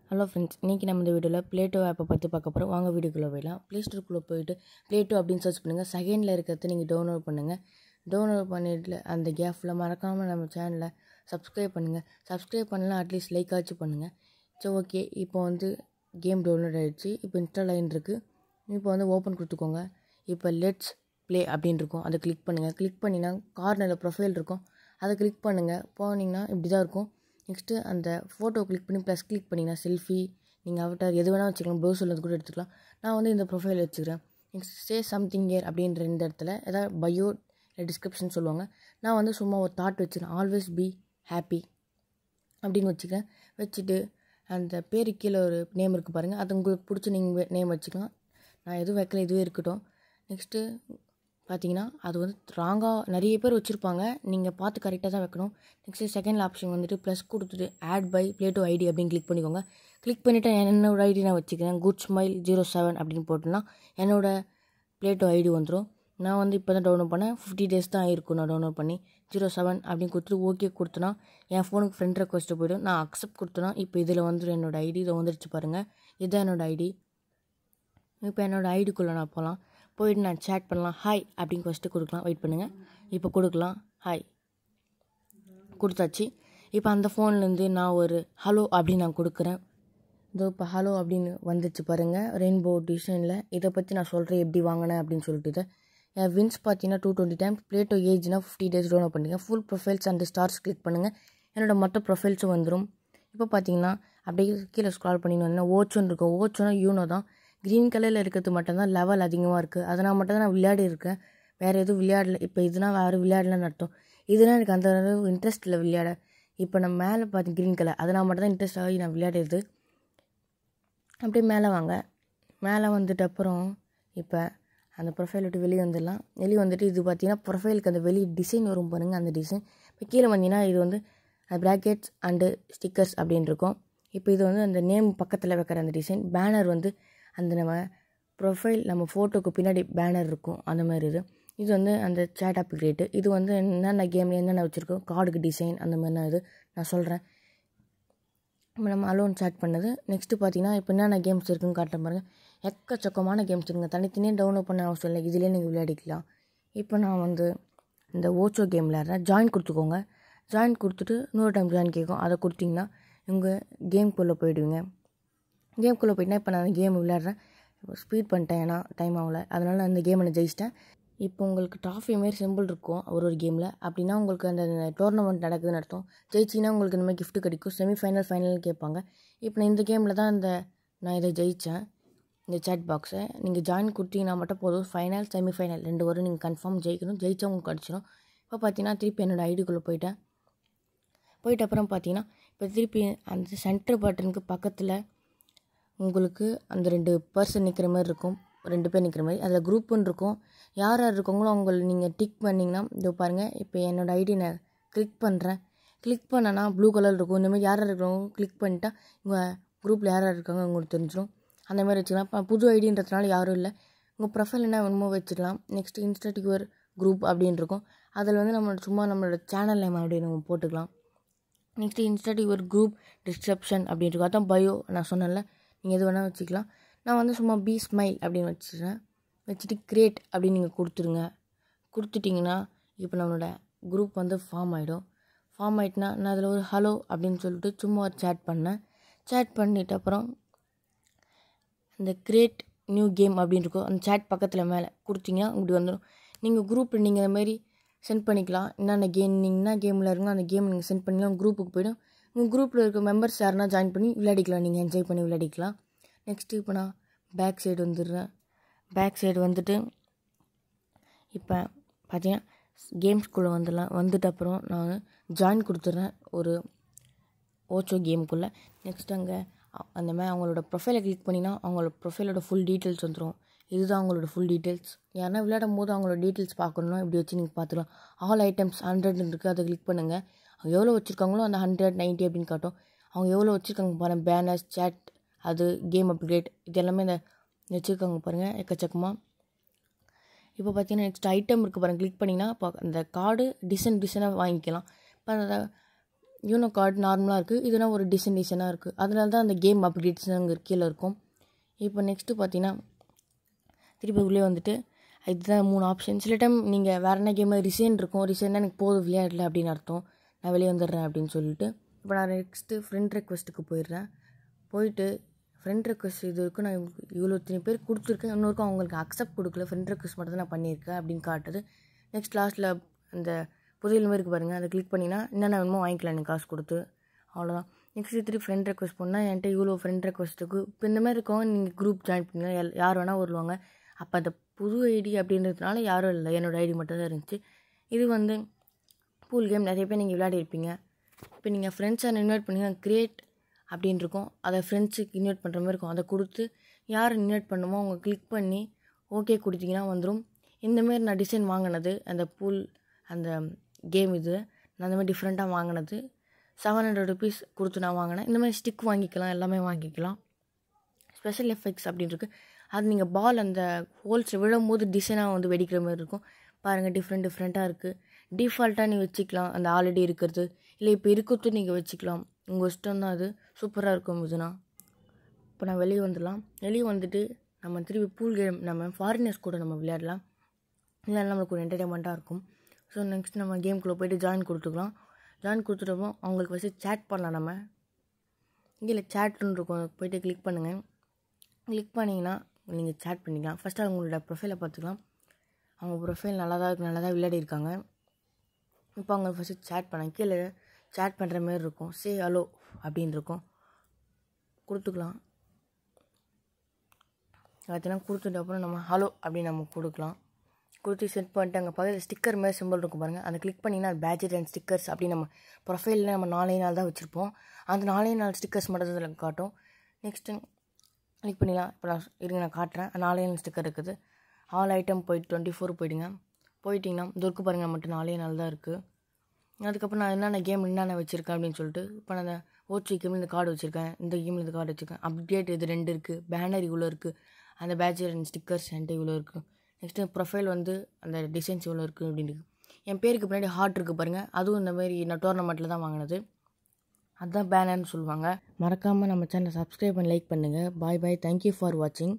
Hello friends, இன்றைக்கி நம்ம இந்த வீடியோவில் ப்ளேட்டோ ஆப்பை பற்றி பார்க்க போகிறோம். வாங்க வீடியோக்குள்ளே போயிடலாம். ப்ளே ஸ்டோருக்குள்ளே போயிட்டு ப்ளேட்டோ அப்படின்னு சர்ச் பண்ணுங்கள். செகண்டில் இருக்கிறத நீங்கள் டவுன்லோட் பண்ணுங்கள். டவுன்லோட் பண்ணிட்டு அந்த கேப்பில் மறக்காமல் நம்ம சேனலை சப்ஸ்கிரைப் பண்ணுங்கள். சப்ஸ்கிரைப் பண்ணலாம், அட்லீஸ்ட் லைக் ஆச்சு பண்ணுங்கள். ஸோ ஓகே, இப்போ வந்து கேம் டவுன்லோட் ஆகிடுச்சு. இப்போ இன்ஸ்டால் ஆகிட்டுருக்கு. இப்போ வந்து ஓப்பன் கொடுத்துக்கோங்க. இப்போ லெட்ஸ் ப்ளே அப்படின்னு இருக்கும், அதை கிளிக் பண்ணுங்கள். கிளிக் பண்ணிங்கன்னா கார்னரில் ப்ரொஃபைல் இருக்கும், அதை கிளிக் பண்ணுங்கள். போனீங்கன்னா இப்படி தான் இருக்கும். நெக்ஸ்ட்டு அந்த ஃபோட்டோ கிளிக் பண்ணி ப்ளஸ் கிளிக் பண்ணிங்கன்னா செல்ஃபி, நீங்கள் அவட்டார் எது வேணால் வச்சுக்கலாம், ப்ரௌசரில் கூட எடுத்துக்கலாம். நான் வந்து இந்த ப்ரொஃபைல் வச்சுக்கிறேன். நெக்ஸ்ட் சே சம்திங் இயர் அப்படின்ற இந்த இடத்துல ஏதாவது பயோ இல்லை டிஸ்கிரிப்ஷன் சொல்லுவாங்க. நான் வந்து சும்மா ஒரு தாட் வச்சுக்கிறேன், ஆல்வேஸ் பி ஹாப்பி அப்படின்னு வச்சுக்கிறேன். வச்சுட்டு அந்த பேரு கீழே ஒரு நேம் இருக்குது பாருங்கள், அது உங்களுக்கு பிடிச்ச நீங்கள் நேம் வச்சுக்கலாம். நான் எதுவும் வைக்கல, இதுவே இருக்கட்டும். நெக்ஸ்ட்டு பார்த்தீங்கன்னா அது வந்து ராங்காக நிறைய பேர் வச்சுருப்பாங்க, நீங்கள் பார்த்து கரெக்டாக தான் வைக்கணும். நெக்ஸ்ட்டு செகண்ட் ஆப்ஷன் வந்துட்டு ப்ளஸ் கொடுத்துட்டு ஆட் பை ப்ளேட்டோ ஐடி அப்படின்னு கிளிக் பண்ணிக்கோங்க. கிளிக் பண்ணிவிட்டு என்னோடய ஐடி நான் வச்சுக்கிறேன், குட் ஸ்மைல் 07 அப்படின்னு போட்டோன்னா என்னோடய ப்ளேட்டோ ஐடி வந்துடும். நான் வந்து இப்போ தான் டவுன்லோட் பண்ணேன், 50 days தான் ஆகிருக்கும் நான் டவுன்லோட் பண்ணி. 07 அப்படின்னு கொடுத்துட்டு ஓகே கொடுத்தனா என் ஃபோனுக்கு ஃப்ரெண்ட் ரெக்வஸ்ட்டு போய்டும். நான் அக்செப்ட் கொடுத்தனா இப்போ இதில் வந்துடும் என்னோடய ஐடி. இதை வந்துடுச்சு பாருங்கள், இதுதான் என்னோடய ஐடி. இப்போ என்னோடய ஐடிக்குள்ளே நான் போகலாம். போயிட்டு நான் சேட் பண்ணலாம். ஹாய் அப்படின்னு ஃபஸ்ட்டு கொடுக்கலாம். வெயிட் பண்ணுங்கள், இப்போ கொடுக்கலாம். ஹாய் கொடுத்தாச்சு. இப்போ அந்த ஃபோன்லேருந்து நான் ஒரு ஹலோ அப்படின்னு நான் கொடுக்குறேன். இதோ இப்போ ஹலோ அப்படின்னு வந்துச்சு பாருங்கள், ரெயின்போ டிசைனில். இதை பற்றி நான் சொல்கிறேன் எப்படி வாங்கினேன் அப்படின்னு சொல்லிட்டு. என் வின்ஸ் பார்த்தீங்கன்னா 220 times. ப்ளேட்டோ ஏஜ்னா 50 days டவுன்லோட் பண்ணுங்கள். Full profiles and stars click பண்ணுங்கள். என்னோடய மொத்த ப்ரொஃபைல்ஸும் வந்துடும். இப்போ பார்த்தீங்கன்னா அப்படியே கீழே ஸ்க்ரால் பண்ணின்னு வந்தீங்கன்னா ஓச்சோன்னு இருக்கும். ஓச்சோன்னா யூனோ தான். க்ரீன் கலரில் இருக்கிறது மட்டும்தான் லெவல் அதிகமாக இருக்குது, அதை நான் மட்டும் தான் நான் விளையாடி இருக்கேன், வேறு எதுவும் விளையாடல. இப்போ இதுனா வேறு விளையாடலன்னு அர்த்தம். இதுனால் எனக்கு அந்த அளவு இன்ட்ரெஸ்ட் இல்லை விளையாட. இப்போ நான் மேலே பார்த்து க்ரீன் கலர், அதை நான் மட்டும் தான் இன்ட்ரெஸ்ட் ஆகி நான் விளையாடுறது. அப்படியே மேலே வாங்க. மேலே வந்துட்டு அப்புறம் இப்போ அந்த ப்ரொஃபைல் விட்டு வெளியே வந்துடலாம். வெளியே வந்துட்டு இது பார்த்தீங்கன்னா ப்ரொஃபைலுக்கு அந்த வெளியே டிசைன் வரும் பாருங்கள், அந்த டிசைன். இப்போ கீழே வந்தீங்கன்னா இது வந்து ப்ராக்கெட்ஸ் அண்டு ஸ்டிக்கர்ஸ் அப்படின்னு இருக்கும். இப்போ இது வந்து அந்த நேம் பக்கத்தில் வைக்கிற அந்த டிசைன். பேனர் வந்து அந்த நம்ம ப்ரொஃபைல் நம்ம ஃபோட்டோக்கு பின்னாடி பேனர் இருக்கும், அந்த மாதிரி இது வந்து அந்த சேட் அப்கிரேட்டு. இது வந்து என்னென்ன கேமில் என்னென்ன வச்சுருக்கோம், கார்டுக்கு டிசைன் அந்த மாதிரி நான் நான் சொல்கிறேன். இப்போ நம்ம அலோன் சேட் பண்ணது. நெக்ஸ்ட்டு பார்த்தீங்கன்னா இப்போ என்னென்ன கேம்ஸ் இருக்குதுன்னு காட்ட பாருங்கள். எக்கச்சக்கமான கேம்ஸ் இருக்குங்க, தனித்தனியாக டவுன்லோட் பண்ண அவசியம் இல்லை, இதிலே நீங்கள் விளையாடிக்கலாம். இப்போ நான் வந்து இந்த ஓச்சோ கேம் விளையாடுறேன். ஜாயின் கொடுத்துக்கோங்க. ஜாயின் கொடுத்துட்டு இன்னொரு டைம் ஜாயின் கேட்கும், அதை கொடுத்தீங்கன்னா உங்கள் கேம்குள்ளே போயிடுவீங்க. கேம்குள்ளே போயிட்டுனா இப்போ நான் கேம் விளையாடுறேன். இப்போ ஸ்பீட் பண்ணிட்டேன், ஏன்னா டைம் ஆகலை, அதனால் அந்த கேமை நான் ஜெயிச்சிட்டேன். இப்போ உங்களுக்கு ட்ராஃபி மாரி சிம்பிள் இருக்கும் ஒரு கேமில். அப்படின்னா உங்களுக்கு அந்த டோர்னமெண்ட் நடக்குதுன்னு அர்த்தம். ஜெயிச்சிங்கன்னா உங்களுக்கு இந்த மாதிரி கிஃப்ட் கிடைக்கும். செமிஃபைனல் ஃபைனல்னு கேட்பாங்க. இப்போ நான் இந்த கேமில் தான் நான் இதை ஜெயித்தேன், இந்த சேட் பாக்ஸை. நீங்கள் ஜாயின் கொடுத்தீங்கன்னா மட்டும் போதும், ஃபைனல் செமிஃபைனல் 2 வரும் நீங்கள் கன்ஃபார்ம் ஜெயிக்கணும். ஜெயிச்சா உங்களுக்கு கிடச்சிடும். இப்போ பார்த்தீங்கன்னா திருப்பி என்னோடய ஐடிக்குள்ளே போயிட்டு அப்புறம் பார்த்தீங்கன்னா இப்போ திருப்பி அந்த சென்டர் பட்டனுக்கு பக்கத்தில் உங்களுக்கு அந்த 2 பர்சன் நிற்கிற மாதிரி இருக்கும், 2 பேர் நிற்கிற மாதிரி. அதில் குரூப்புன்னு இருக்கும். யார் யார் இருக்கவங்களோ அவங்கள நீங்கள் டிக் பண்ணிங்கன்னா இதோ பாருங்கள். இப்போ என்னோடய ஐடி நான் கிளிக் பண்ணுறேன். கிளிக் பண்ணனா ப்ளூ கலர் இருக்கும். இந்த மாதிரி யார் யார் இருக்கிறவங்க கிளிக் பண்ணிட்டா உங்கள் குரூப்பில் யார் யார் இருக்காங்க உங்களுக்கு தெரிஞ்சிடும். அந்த மாதிரி வச்சுக்கலாம். இப்போ புது ஐடின்றதுனால யாரும் இல்லை, உங்கள் ப்ரொஃபைல் என்ன வேணுமோ வச்சுக்கலாம். நெக்ஸ்ட் இன்ஸ்டன்ட் யுவர் குரூப் அப்படின்னு இருக்கும். அதில் வந்து நம்மளோட சேனல் நேம் அப்படின்னு நம்ம போட்டுக்கலாம். Next instant your group description அப்படின்னு இருக்கும். அதான் பயோ நான் சொன்னேன்ல, நீங்கள் எது வேணால் வச்சுக்கலாம். நான் வந்து சும்மா பி ஸ்மைல் அப்படின்னு வச்சுக்கிறேன். வச்சுட்டு கிரியேட் அப்படின்னு நீங்கள் கொடுத்துட்டிங்கன்னா இப்போ நம்மளோட குரூப் வந்து ஃபார்ம் ஆகிடும். ஃபார்ம் ஆகிட்டுனா நான் அதில் ஒரு ஹலோ அப்படின்னு சொல்லிட்டு சும்மா ஒரு சேட் பண்ணேன். சேட் பண்ணிவிட்டு அப்புறம் அந்த கிரியேட் நியூ கேம் அப்படின்னு இருக்கும், அந்த சேட் பக்கத்தில் மேலே கொடுத்தீங்கன்னா இப்படி வந்துடும். நீங்கள் குரூப்பில் நீங்கள் இந்த மாதிரி சென்ட் பண்ணிக்கலாம். என்னென்ன கேம் நீங்கள் என்ன கேமில் இருக்குங்க அந்த கேம் நீங்கள் சென்ட் பண்ணிக்கலாம். குரூப்புக்கு போய்டும். உங்கள் குரூப்பில் இருக்க மெம்பர்ஸ் யாருன்னா ஜாயின் பண்ணி விளையாடிக்கலாம், நீங்கள் என்ஜாய் பண்ணி விளையாடிக்கலாம். நெக்ஸ்ட்டு இப்போ நான் பேக் சைடு வந்துடுறேன். பேக் சைடு வந்துட்டு இப்போ பார்த்தீங்கன்னா கேம்ஸ்குள்ளே வந்துட்டு அப்புறம் நான் ஜாயின் கொடுத்துட்றேன் ஒரு ஓச்சோ கேமுக்குள்ளே. நெக்ஸ்ட் அங்கே அந்த மாதிரி அவங்களோட ப்ரொஃபைலை கிளிக் பண்ணிங்கன்னா அவங்களோட ப்ரொஃபைலோட ஃபுல் டீட்டெயில்ஸ் வந்துடும். இதுதான் அவங்களோட ஃபுல் டீட்டெயில்ஸ். யாருன்னா விளையாடும் போது அவங்களோட டீட்டெயில்ஸ் பார்க்கணுன்னா இப்படி வச்சு நீங்கள் பார்த்துக்கலாம். ஆல் ஐட்டம்ஸ் 100 இருக்குது, அதை கிளிக் பண்ணுங்கள். அவங்க எவ்வளோ வச்சுருக்காங்களோ அந்த 100, 90 அப்படின்னு காட்டும். அவங்க எவ்வளோ வச்சுருக்காங்க பாருங்கள், பேனர்ஸ், சேட், அது கேம் அப்கிரேட், இது எல்லாமே இந்த வச்சுருக்காங்க பாருங்கள் எக்கச்சக்கமாக. இப்போ பார்த்தீங்கன்னா நெக்ஸ்ட் ஐட்டம் இருக்குது பாருங்கள், கிளிக் பண்ணிங்கன்னா இப்போ அந்த கார்டு டிசைனாக வாங்கிக்கலாம். இப்போ அந்த யூனோ கார்டு நார்மலாக இருக்குது, இதுனா ஒரு டிசைனாக இருக்குது. அதனால தான் அந்த கேம் அப்டேட்ஸ் அங்கே கீழே இருக்கும். இப்போ நெக்ஸ்ட்டு பார்த்தீங்கன்னா திருப்பி உள்ளே வந்துட்டு இதுதான் 3 ஆப்ஷன். சில டைம் நீங்கள் வேறு என்ன கேமில் ரிசைன் இருக்கும், ரிசைன்னா எனக்கு போதும் விளையாடல அப்படின்னு அர்த்தம், நான் வெளியே வந்துடுறேன் அப்படின்னு சொல்லிட்டு. இப்போ நான் நெக்ஸ்ட்டு ஃப்ரெண்ட் ரெக்வஸ்ட்டுக்கு போயிடுறேன். போயிட்டு ஃப்ரெண்ட் ரெக்வஸ்ட் இது வரைக்கும் நான் இவ்வளோ இத்தனை பேர் கொடுத்துருக்கேன், இன்னொருக்கும் அவங்களுக்கு அக்செப்ட் கொடுக்கல, ஃப்ரெண்ட் ரெக்வஸ்ட் மட்டும் தான் நான் பண்ணியிருக்கேன் அப்படின்னு காட்டுது. நெக்ஸ்ட் லாஸ்ட்டில் அந்த புதையல் மாதிரி இருக்குது பாருங்கள், அதை கிளிக் பண்ணிங்கன்னா என்னென்ன வேணுமோ வாங்கிக்கலாம் எனக்கு காசு கொடுத்து, அவ்வளோதான். நெக்ஸ்ட் திருப்பி ஃப்ரெண்ட் ரெக்வஸ்ட் பண்ணால் என்கிட்ட இவ்வளோ ஃப்ரெண்ட் ரெக்வஸ்ட்டுக்கு இப்போ இந்த மாதிரி இருக்கவங்க நீங்கள் குரூப் ஜாயின் பண்ணிக்கலாம், யார் வேணால் வருவாங்க. அப்போ அந்த புது ஐடி அப்படின்றதுனால யாரும் இல்லை, என்னோடய ஐடி மட்டும் தான் இருந்துச்சு. இது வந்து பூல் கேம் நிறைய பேர் நீங்கள் விளையாடிருப்பீங்க. இப்போ நீங்கள் ஃப்ரெண்ட்ஸை இன்வைட் பண்ணிங்கன்னா கிரியேட் அப்படின்னு இருக்கும், அதை ஃப்ரெண்ட்ஸுக்கு இன்வைட் பண்ணுற மாதிரி இருக்கும். அதை கொடுத்து யார் இன்வைட் பண்ணுமோ அவங்க கிளிக் பண்ணி ஓகே கொடுத்தீங்கன்னா வந்துடும். இந்தமாரி நான் டிசைன் வாங்கினது அந்த பூல் அந்த கேம், இது நான் அந்த மாதிரி டிஃப்ரெண்ட்டாக வாங்கினது. 700 rupees கொடுத்து நான் வாங்கினேன். இந்த மாதிரி ஸ்டிக் வாங்கிக்கலாம், எல்லாமே வாங்கிக்கலாம். ஸ்பெஷல் எஃபெக்ட்ஸ் அப்படின்னு இருக்குது, அது நீங்கள் பால் அந்த ஹோல்ஸ் விழும்போது டிசைனாக வந்து வெடிக்கிற மாதிரி இருக்கும் பாருங்கள். டிஃப்ரெண்ட்டாக இருக்குது. டிஃபால்ட்டாக நீங்கள் வச்சுக்கலாம், அந்த ஆல்ரெடி இருக்கிறது, இல்லை இப்போ இருக்கிறது நீங்கள் வச்சுக்கலாம், உங்கள் இஷ்டம் தான். அது சூப்பராக இருக்கும் இதுனா. இப்போ நான் வெளியே வந்துடலாம். வெளியே வந்துட்டு நம்ம திருப்பி பூல் கேம் நம்ம ஃபாரினர்ஸ் கூட நம்ம விளையாடலாம், இதெல்லாம் நம்மளுக்கு ஒரு என்டர்டைன்மெண்ட்டாக இருக்கும். ஸோ நெக்ஸ்ட் நம்ம கேம்குள்ளே போய்ட்டு ஜாயின் கொடுத்துக்கலாம். ஜாயின் கொடுத்துட்டப்போ அவங்களுக்கு ஃபஸ்ட்டு சேட் பண்ணலாம். நம்ம இங்கே சேட்னு இருக்கும், போய்ட்டு கிளிக் பண்ணுங்கள். கிளிக் பண்ணிங்கன்னா நீங்கள் சேட் பண்ணிக்கலாம். ஃபஸ்ட்டு அவங்களோட ப்ரொஃபைலை பார்த்துக்கலாம். அவங்க ப்ரொஃபைல் நல்லா தான் விளையாடி இருக்காங்க. இப்போ அவங்க ஃபஸ்ட்டு சேட் பண்ணாங்க, கீழே சேட் பண்ணுற மாதிரி இருக்கும், சே ஹலோ அப்படின்னு இருக்கும், கொடுத்துக்கலாம். அதெல்லாம் கொடுத்துட்டு அப்புறம் நம்ம ஹலோ அப்படின்னு நம்ம கொடுக்கலாம். கொடுத்து செட் பண்ணிட்டு அங்கே பக்கத்தில் ஸ்டிக்கர் மாதிரி சிம்பிள் இருக்கும் பாருங்கள், அதை கிளிக் பண்ணிங்கன்னா அது பேட்ஜெட் அண்ட் ஸ்டிக்கர்ஸ் அப்படி நம்ம ப்ரொஃபைலில் நம்ம 4 நாள் தான் வச்சுருப்போம், அந்த 4 நாள் ஸ்டிக்கர்ஸ் மட்டும் தான் அதில் காட்டும். நெக்ஸ்ட்டு கிளிக் பண்ணிக்கலாம். இப்போ நான் காட்டுறேன், 4 நாள் ஸ்டிக்கர் இருக்குது. ஆல் ஐட்டம் போயிட்டு 24 போயிடுங்க. போயிட்டிங்கன்னா துருக்கு பாருங்கள், மட்டும் 4 நாள் தான் இருக்குது. அதுக்கப்புறம் நான் என்னென்ன கேம் என்னென்ன வச்சுருக்கேன் அப்படின்னு சொல்லிட்டு, இப்போ நான் அந்த ஓச்சி கேமில் இந்த கார்டு வச்சுருக்கேன், இந்த கேமில் இந்த கார்டு வச்சுருக்கேன், அப்டேட் இது 2 இருக்குது, பேனர் இவ்வளோ இருக்குது, அந்த பேட்ஜெட் அண்ட் ஸ்டிக்கர்ஸ் என்கிட்ட இவ்வளோ இருக்குது. நெக்ஸ்ட்டு ப்ரொஃபைல் வந்து அந்த டிசைன்ஸ் இவ்வளோ இருக்குது அப்படின்னு இருக்குது. என் பேருக்கு பின்னாடி ஹார்ட் இருக்குது பாருங்கள், அதுவும் இந்த மாதிரி நான் டோர்னமெண்ட்டில் தான் வாங்கினது, அதுதான் பேனர்னு சொல்லுவாங்க. மறக்காமல் நம்ம சேனலை சப்ஸ்கிரைப் பண்ணி லைக் பண்ணுங்கள். பாய் பாய், தேங்க்யூ ஃபார் வாட்சிங்.